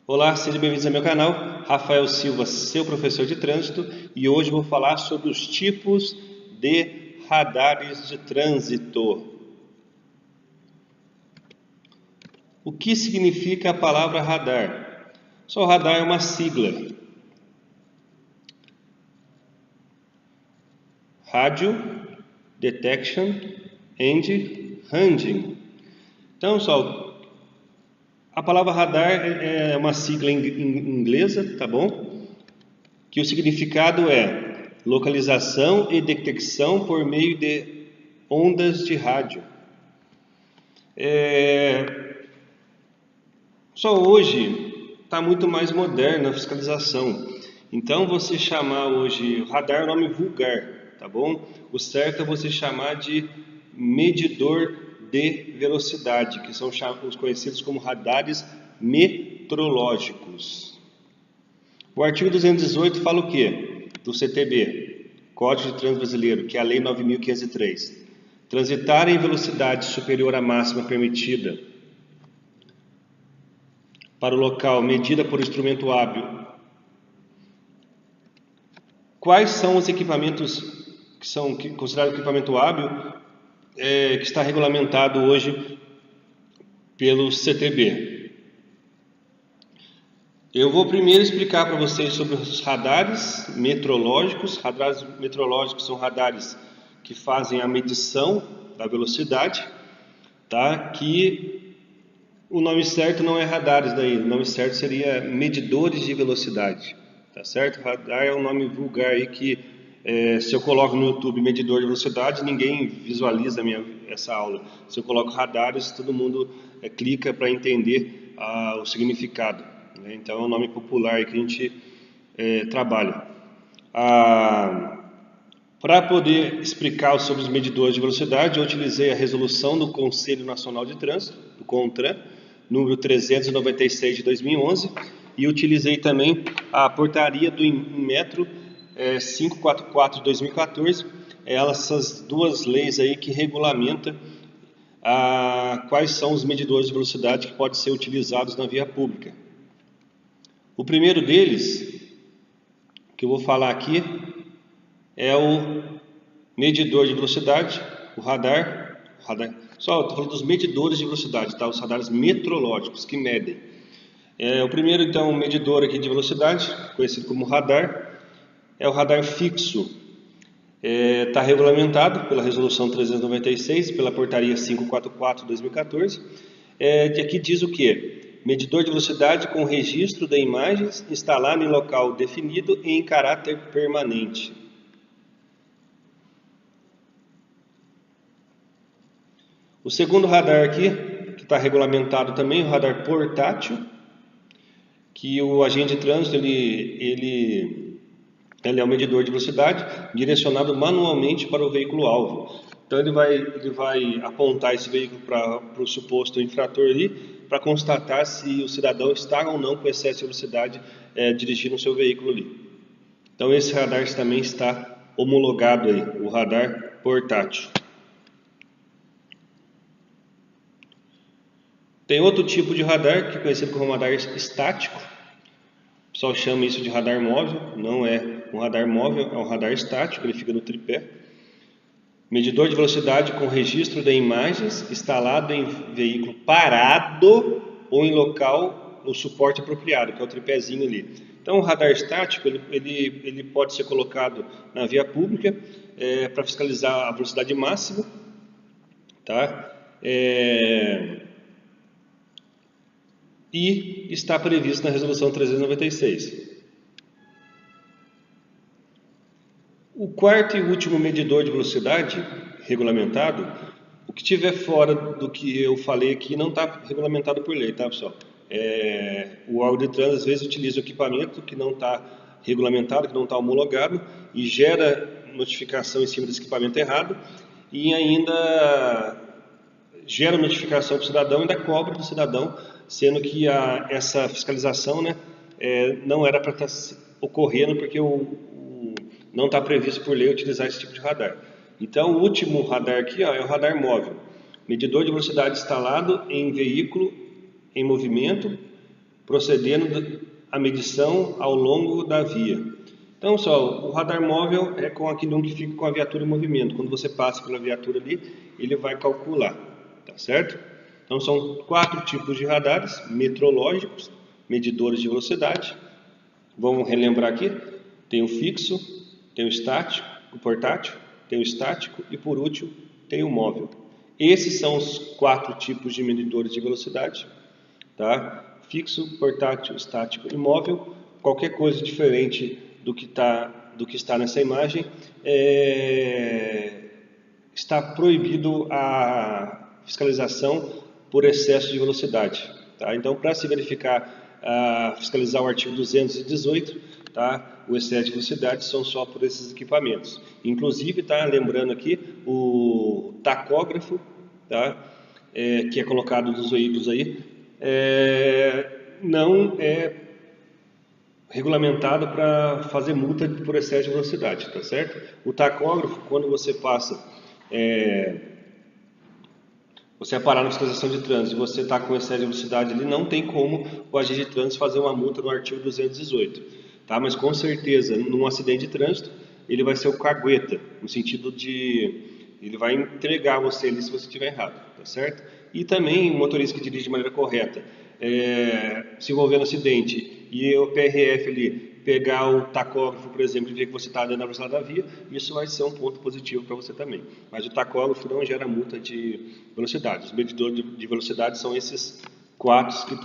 Olá, sejam bem-vindos ao meu canal. Rafael Silva, seu professor de trânsito, e hoje vou falar sobre os tipos de radares de trânsito. O que significa a palavra radar? Só radar é uma sigla. Radio Detection and Ranging. Então, pessoal, a palavra radar é uma sigla inglesa, tá bom? Que o significado é localização e detecção por meio de ondas de rádio. Só hoje está muito mais moderna a fiscalização. Então, você chamar hoje radar é um nome vulgar, tá bom? O certo é você chamar de medidor de velocidade, que são os conhecidos como radares metrológicos. O artigo 218 fala o quê? Do CTB, Código de Trânsito Brasileiro, que é a Lei 9.503. Transitar em velocidade superior à máxima permitida para o local medida por instrumento hábil. Quais são os equipamentos que são considerados equipamento hábil que está regulamentado hoje pelo CTB? Eu vou primeiro explicar para vocês sobre os radares metrológicos. Radares metrológicos são radares que fazem a medição da velocidade, tá? Que o nome certo não é radares daí, o nome certo seria medidores de velocidade, tá certo? Radar é um nome vulgar aí que se eu coloco no YouTube medidor de velocidade, ninguém visualiza essa aula. Se eu coloco radares, todo mundo clica para entender o significado, né? Então é um nome popular aí que a gente trabalha. Para poder explicar sobre os medidores de velocidade, eu utilizei a resolução do Conselho Nacional de Trânsito, do CONTRAN, número 396 de 2011, e utilizei também a portaria do Inmetro 544 de 2014, essas duas leis aí que regulamentam quais são os medidores de velocidade que podem ser utilizados na via pública. O primeiro deles, que eu vou falar aqui, é o medidor de velocidade, o radar. Só estou falando dos medidores de velocidade, tá? Os radares metrológicos que medem. O primeiro, então, medidor aqui de velocidade, conhecido como radar, é o radar fixo. Está regulamentado pela Resolução 396, pela Portaria 544 de 2014. Aqui diz o quê? Medidor de velocidade com registro de imagens instalado em local definido e em caráter permanente. O segundo radar aqui, que está regulamentado também, o radar portátil, que o agente de trânsito ele é um medidor de velocidade direcionado manualmente para o veículo-alvo. Então ele vai apontar esse veículo para o suposto infrator ali, para constatar se o cidadão está ou não com excesso de velocidade dirigindo o seu veículo ali. Então esse radar também está homologado aí, o radar portátil. Tem outro tipo de radar, que é conhecido como radar estático. O pessoal chama isso de radar móvel. Não é um radar móvel, é um radar estático, ele fica no tripé. Medidor de velocidade com registro de imagens instalado em veículo parado ou em local, no suporte apropriado, que é o tripézinho ali. Então o radar estático, ele pode ser colocado na via pública para fiscalizar a velocidade máxima, tá? E está previsto na Resolução 396. O quarto e último medidor de velocidade regulamentado, o que estiver fora do que eu falei aqui não está regulamentado por lei, tá, pessoal? O órgão de trânsito às vezes utiliza o equipamento que não está regulamentado, que não está homologado, e gera notificação em cima desse equipamento errado, e ainda gera notificação para o cidadão e ainda cobra do cidadão, sendo que essa fiscalização, né, não era para estar ocorrendo porque não está previsto por lei utilizar esse tipo de radar. Então o último radar aqui é o radar móvel, medidor de velocidade instalado em veículo em movimento procedendo à medição ao longo da via. Então, pessoal, o radar móvel é com aquele que fica com a viatura em movimento. Quando você passa pela viatura ali, ele vai calcular, tá certo? Então, são 4 tipos de radares: metrológicos, medidores de velocidade. Vamos relembrar aqui: tem o fixo, tem o estático, o portátil, tem o estático e, por último, tem o móvel. Esses são os 4 tipos de medidores de velocidade, tá? Fixo, portátil, estático e móvel. Qualquer coisa diferente do que está nessa imagem, está proibido a fiscalização por excesso de velocidade, tá? Então, para se verificar, fiscalizar o artigo 218, tá? O excesso de velocidade são só por esses equipamentos. Inclusive, tá? Lembrando aqui, o tacógrafo, tá? Que é colocado nos veículos aí, não é regulamentado para fazer multa por excesso de velocidade, tá certo? O tacógrafo, quando você passa, você vai parar na fiscalização de trânsito e você está com excesso de velocidade ali, não tem como o agente de trânsito fazer uma multa no artigo 218, tá? Mas com certeza, num acidente de trânsito, ele vai ser o cagueta, no sentido de ele vai entregar você ali se você estiver errado, tá certo? E também o motorista que dirige de maneira correta, se envolver no acidente e o PRF ali pegar o tacógrafo, por exemplo, e ver que você está andando na velocidade da via, isso vai ser um ponto positivo para você também. Mas o tacógrafo não gera multa de velocidade. Os medidores de velocidade são esses 4 que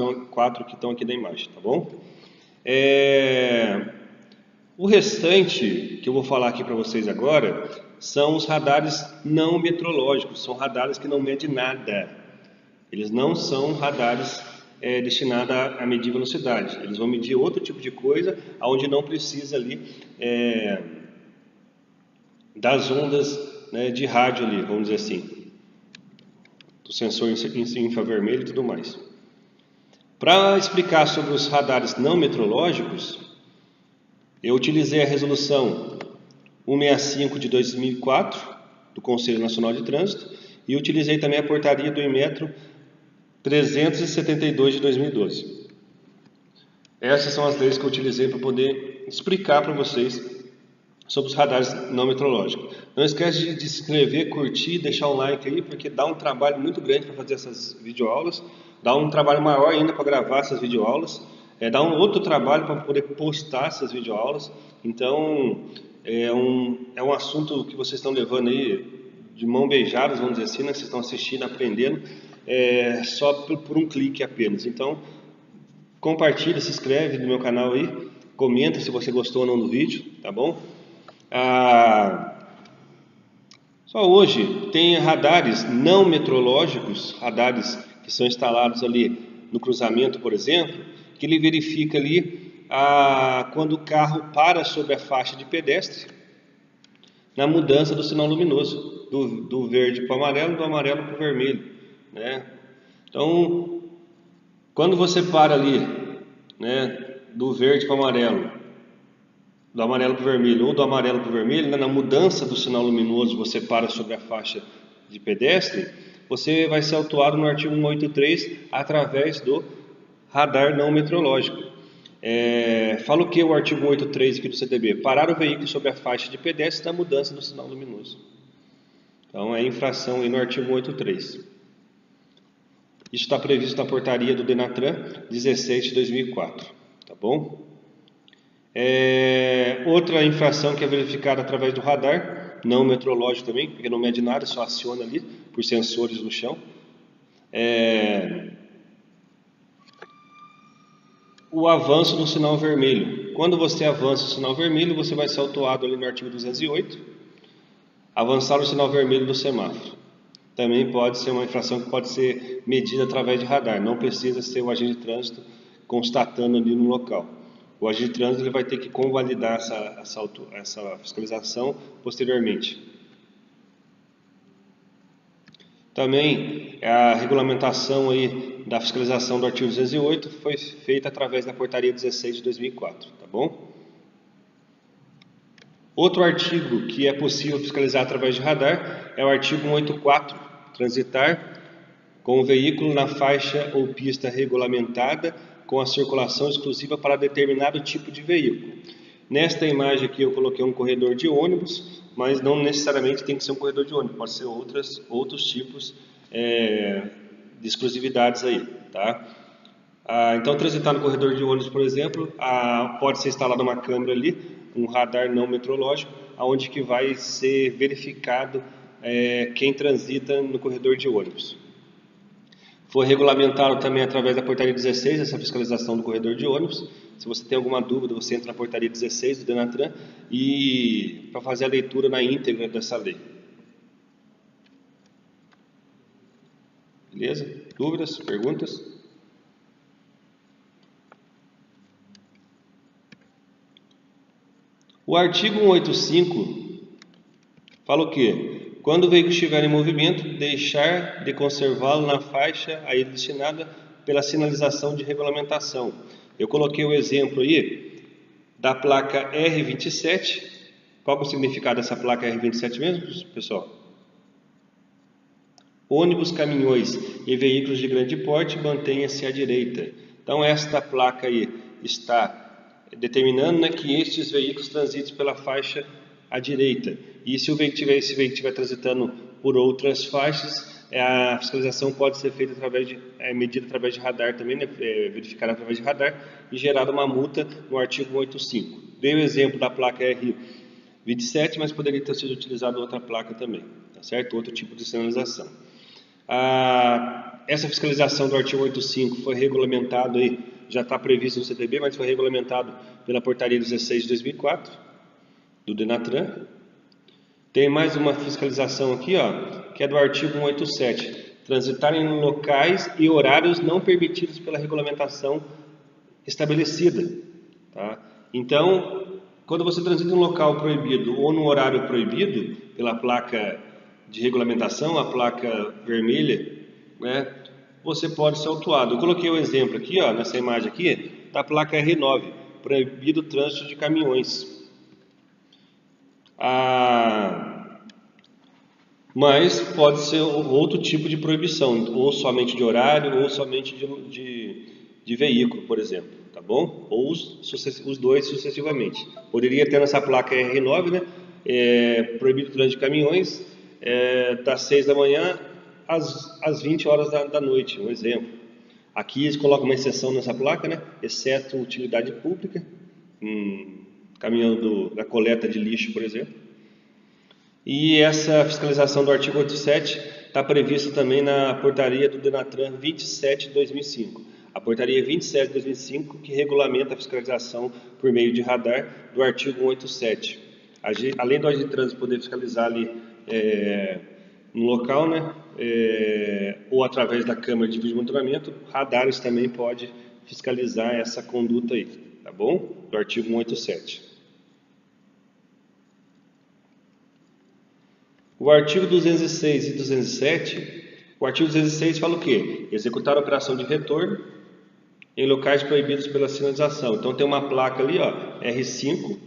estão aqui na imagem, tá bom? O restante que eu vou falar aqui para vocês agora são os radares não metrológicos, são radares que não medem nada. Eles não são radares destinados a medir velocidade. Eles vão medir outro tipo de coisa, onde não precisa ali das ondas, né, de rádio ali, vamos dizer assim, do sensor infravermelho e tudo mais. Para explicar sobre os radares não metrológicos, eu utilizei a resolução 165 de 2004 do Conselho Nacional de Trânsito e utilizei também a portaria do Inmetro 372 de 2012. Essas são as leis que eu utilizei para poder explicar para vocês sobre os radares não metrológicos. Não esquece de se inscrever, curtir, deixar um like aí, porque dá um trabalho muito grande para fazer essas videoaulas, dá um trabalho maior ainda para gravar essas videoaulas, dá um outro trabalho para poder postar essas videoaulas. Então, é um assunto que vocês estão levando aí de mão beijada, vamos dizer assim, né? Vocês estão assistindo, aprendendo, só por um clique apenas. Então, compartilha, se inscreve no meu canal aí, comenta se você gostou ou não do vídeo, tá bom? Só hoje tem radares não metrológicos, radares que são instalados ali no cruzamento, por exemplo, que ele verifica ali quando o carro para sobre a faixa de pedestre, na mudança do sinal luminoso, do verde para o amarelo, do amarelo para o vermelho, né? Então, quando você para ali, né, do verde para o amarelo, do amarelo para o vermelho ou do amarelo para o vermelho, né, na mudança do sinal luminoso você para sobre a faixa de pedestre, você vai ser autuado no artigo 183 através do radar não metrológico. Fala o que o artigo 183 aqui do CTB? Parar o veículo sobre a faixa de pedestre na mudança do sinal luminoso. Então é infração aí no artigo 183. Isso está previsto na portaria do Denatran 16 de 2004, tá bom? Outra infração que é verificada através do radar, não metrológico também, porque não mede nada, só aciona ali por sensores no chão. O avanço no sinal vermelho. Quando você avança o sinal vermelho, você vai ser autuado ali no artigo 208, avançar o sinal vermelho do semáforo. Também pode ser uma infração que pode ser medida através de radar, não precisa ser o agente de trânsito constatando ali no local. O agente de trânsito ele vai ter que convalidar essa fiscalização posteriormente. Também a regulamentação aí da fiscalização do artigo 208 foi feita através da portaria 16 de 2004, tá bom? Outro artigo que é possível fiscalizar através de radar é o artigo 184, transitar com o veículo na faixa ou pista regulamentada com a circulação exclusiva para determinado tipo de veículo. Nesta imagem aqui eu coloquei um corredor de ônibus, mas não necessariamente tem que ser um corredor de ônibus, pode ser outros tipos de exclusividades aí, tá? Então, transitar no corredor de ônibus, por exemplo, pode ser instalada uma câmera ali, um radar não metrológico, onde que vai ser verificado quem transita no corredor de ônibus. Foi regulamentado também através da portaria 16, essa fiscalização do corredor de ônibus. Se você tem alguma dúvida, você entra na portaria 16 do Denatran e para fazer a leitura na íntegra dessa lei. Beleza? Dúvidas? Perguntas? O artigo 185 fala o quê? Quando o veículo estiver em movimento, deixar de conservá-lo na faixa a ele destinada pela sinalização de regulamentação. Eu coloquei o exemplo aí da placa R27. Qual é o significado dessa placa R27 mesmo, pessoal? Ônibus, caminhões e veículos de grande porte, mantenha-se à direita. Então, esta placa aí está determinando, né, que estes veículos transitem pela faixa à direita. E se esse veículo estiver transitando por outras faixas, a fiscalização pode ser feita medida através de radar também, né, verificada através de radar e gerada uma multa no artigo 185. Dei o exemplo da placa R27, mas poderia ter sido utilizada outra placa também, tá certo? Outro tipo de sinalização. Essa fiscalização do artigo 185 foi regulamentado aí, já está previsto no CTB, mas foi regulamentado pela portaria 16 de 2004 do Denatran. Tem mais uma fiscalização aqui, ó, que é do artigo 187, transitar em locais e horários não permitidos pela regulamentação estabelecida, tá? Então, quando você transita em um local proibido ou num horário proibido pela placa de regulamentação, a placa vermelha, né, você pode ser autuado. Eu coloquei um exemplo aqui, ó, nessa imagem aqui, da placa R9, proibido o trânsito de caminhões. Mas pode ser outro tipo de proibição, ou somente de horário, ou somente de veículo, por exemplo, tá bom? Ou os dois sucessivamente. Poderia ter nessa placa R9, né, proibido o trânsito de caminhões, das 6 da manhã às 20 horas da noite, um exemplo. Aqui eles colocam uma exceção nessa placa, né, exceto utilidade pública, caminhão da coleta de lixo, por exemplo. E essa fiscalização do artigo 87 está prevista também na portaria do Denatran 27 de 2005. A portaria 27 de 2005 que regulamenta a fiscalização por meio de radar do artigo 187. Além do agente de trânsito poder fiscalizar ali no local, né, ou através da câmera de vídeo monitoramento, radares também pode fiscalizar essa conduta aí, tá bom? Do artigo 187. O artigo 206 e 207, o artigo 206 fala o quê? Executar a operação de retorno em locais proibidos pela sinalização. Então tem uma placa ali, ó, R5,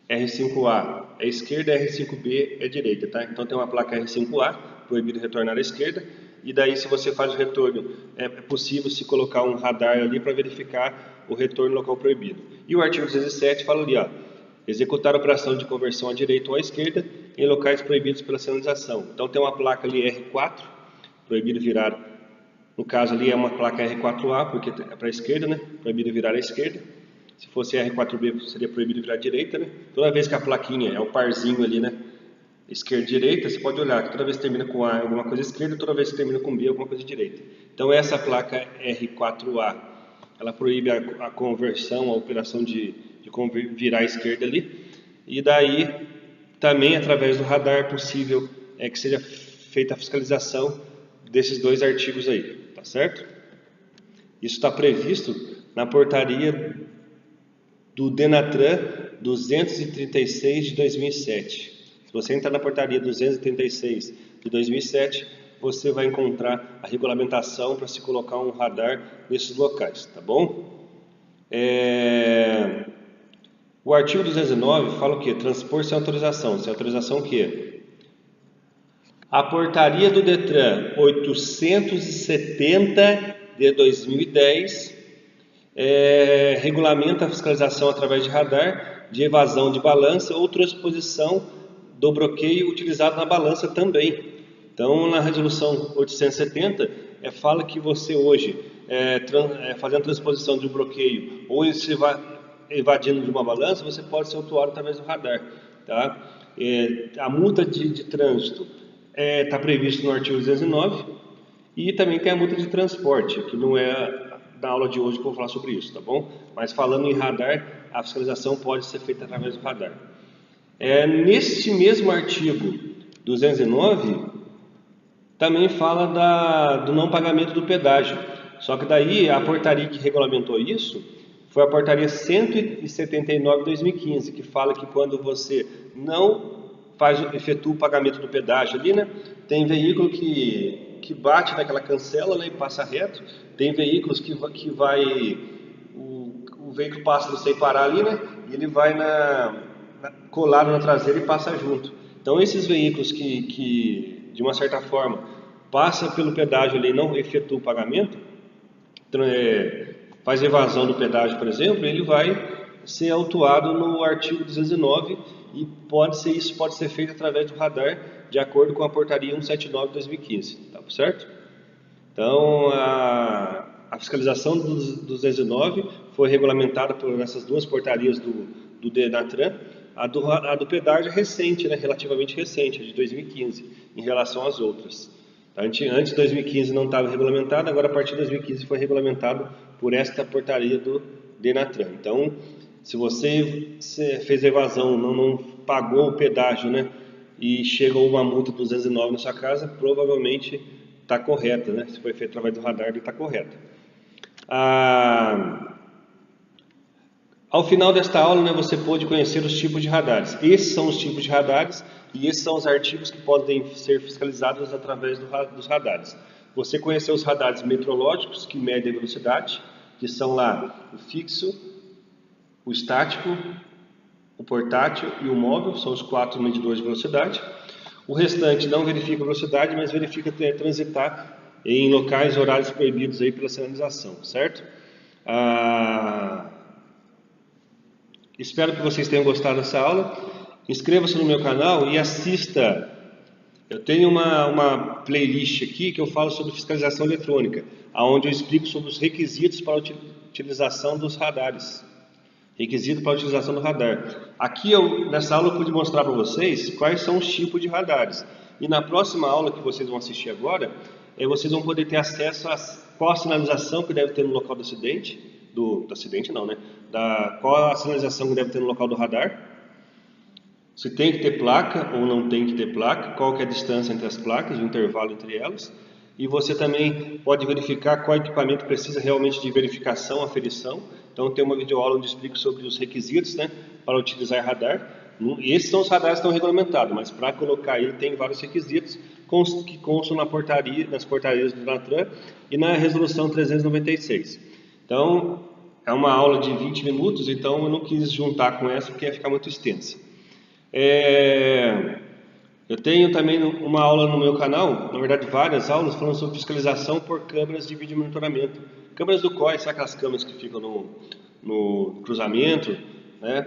R5A é esquerda, R5B é direita, tá? Então tem uma placa R5A, proibido retornar à esquerda, e daí se você faz o retorno, é possível se colocar um radar ali para verificar o retorno no local proibido. E o artigo 207 fala ali, ó, executar a operação de conversão à direita ou à esquerda em locais proibidos pela sinalização. Então tem uma placa ali R4, proibido virar, no caso ali é uma placa R4A, porque é para a esquerda, né? Proibido virar à esquerda. Se fosse R4B seria proibido virar à direita, né? Toda vez que a plaquinha é o parzinho ali, né? Esquerda e direita, você pode olhar que toda vez que termina com A alguma coisa esquerda, toda vez que termina com B alguma coisa direita. Então essa placa R4A, ela proíbe a conversão, a operação de virar à esquerda ali, e daí também através do radar é possível que seja feita a fiscalização desses dois artigos aí, tá certo? Isso está previsto na portaria do Denatran 236 de 2007. Se você entrar na portaria 236 de 2007, você vai encontrar a regulamentação para se colocar um radar nesses locais, tá bom? O artigo 209 fala o quê? Transpor sem autorização. Sem autorização o quê? A portaria do Detran 870 de 2010 regulamenta a fiscalização através de radar, de evasão de balança ou transposição do bloqueio utilizado na balança também. Então, na resolução 870, fala que você hoje, fazendo transposição de um bloqueio ou evadindo de uma balança, você pode ser autuado através do radar. Tá? A multa de trânsito está prevista no artigo 209 e também tem a multa de transporte, que não é da aula de hoje que eu vou falar sobre isso, tá bom? Mas falando em radar, a fiscalização pode ser feita através do radar. Neste mesmo artigo 209, também fala do não pagamento do pedágio. Só que daí a portaria que regulamentou isso foi a portaria 179 de 2015, que fala que quando você não efetua o pagamento do pedágio ali, né, tem veículo que bate naquela cancela, né, e passa reto. Tem veículos que o veículo passa sem parar ali, né, e ele vai colado na traseira e passa junto. Então esses veículos que de uma certa forma passa pelo pedágio ali e não efetua o pagamento, faz evasão do pedágio, por exemplo, ele vai ser autuado no artigo 209 e isso pode ser feito através do radar, de acordo com a portaria 179 de 2015, tá certo? Então, a fiscalização do 209 foi regulamentada por essas duas portarias do Denatran. A do pedágio é recente, né, relativamente recente, é de 2015, em relação às outras. Antes de 2015 não estava regulamentado, agora a partir de 2015 foi regulamentado por esta portaria do Denatran. Então, se você fez a evasão, não pagou o pedágio, né, e chegou uma multa de 209 na sua casa, provavelmente está correta, né? Se foi feito através do radar, ele está correta. Ao final desta aula, né, você pôde conhecer os tipos de radares. Esses são os tipos de radares e esses são os artigos que podem ser fiscalizados através dos radares. Você conheceu os radares meteorológicos, que medem a velocidade, que são lá o fixo, o estático, o portátil e o móvel, são os 4 medidores de velocidade. O restante não verifica a velocidade, mas verifica transitar em locais e horários proibidos aí pela sinalização, certo? Espero que vocês tenham gostado dessa aula. Inscreva-se no meu canal e assista. Eu tenho uma playlist aqui que eu falo sobre fiscalização eletrônica, onde eu explico sobre os requisitos para a utilização dos radares. Requisito para a utilização do radar. Aqui, nessa aula, eu pude mostrar para vocês quais são os tipos de radares. E na próxima aula que vocês vão assistir agora, vocês vão poder ter acesso a qual a sinalização que deve ter no local do acidente. Do acidente não, né? Qual a sinalização que deve ter no local do radar. Se tem que ter placa ou não tem que ter placa. Qual que é a distância entre as placas, o intervalo entre elas. E você também pode verificar qual equipamento precisa realmente de verificação, aferição. Então tem uma videoaula onde eu explico sobre os requisitos, né, para utilizar radar. Esses são os radares que estão regulamentados, mas para colocar ele tem vários requisitos que constam nas portarias do Denatran e na resolução 396. Então é uma aula de 20 minutos, então eu não quis juntar com essa porque ia ficar muito extensa. Eu tenho também uma aula no meu canal, na verdade várias aulas, falando sobre fiscalização por câmeras de vídeo monitoramento. Câmeras do COI, sabe aquelas câmeras que ficam no cruzamento, né?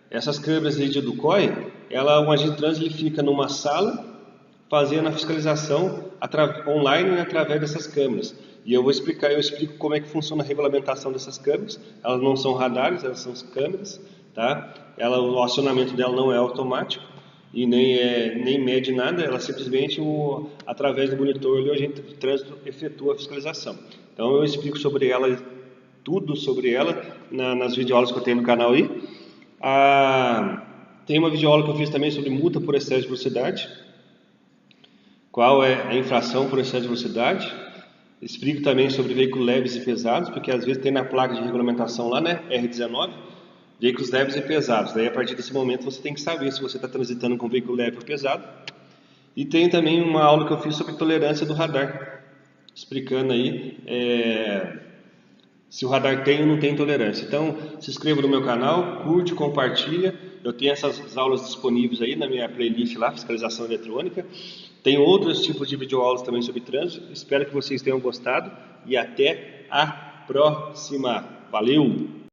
Essas câmeras de vídeo do COI, um agente de trânsito ele fica numa sala fazendo a fiscalização online, né, através dessas câmeras. E eu explico como é que funciona a regulamentação dessas câmeras. Elas não são radares, elas são câmeras, tá? O acionamento dela não é automático e nem mede nada, ela simplesmente, através do monitor, o agente de trânsito efetua a fiscalização. Então eu explico sobre ela, tudo sobre ela, nas videoaulas que eu tenho no canal aí. Tem uma videoaula que eu fiz também sobre multa por excesso de velocidade. Qual é a infração por excesso de velocidade? Explico também sobre veículos leves e pesados, porque às vezes tem na placa de regulamentação lá, né, R19, veículos leves e pesados. Daí a partir desse momento você tem que saber se você está transitando com veículo leve ou pesado. E tem também uma aula que eu fiz sobre tolerância do radar, explicando aí se o radar tem ou não tem tolerância. Então, se inscreva no meu canal, curte, compartilha. Eu tenho essas aulas disponíveis aí na minha playlist lá, Fiscalização Eletrônica. Tem outros tipos de videoaulas também sobre trânsito. Espero que vocês tenham gostado e até a próxima. Valeu!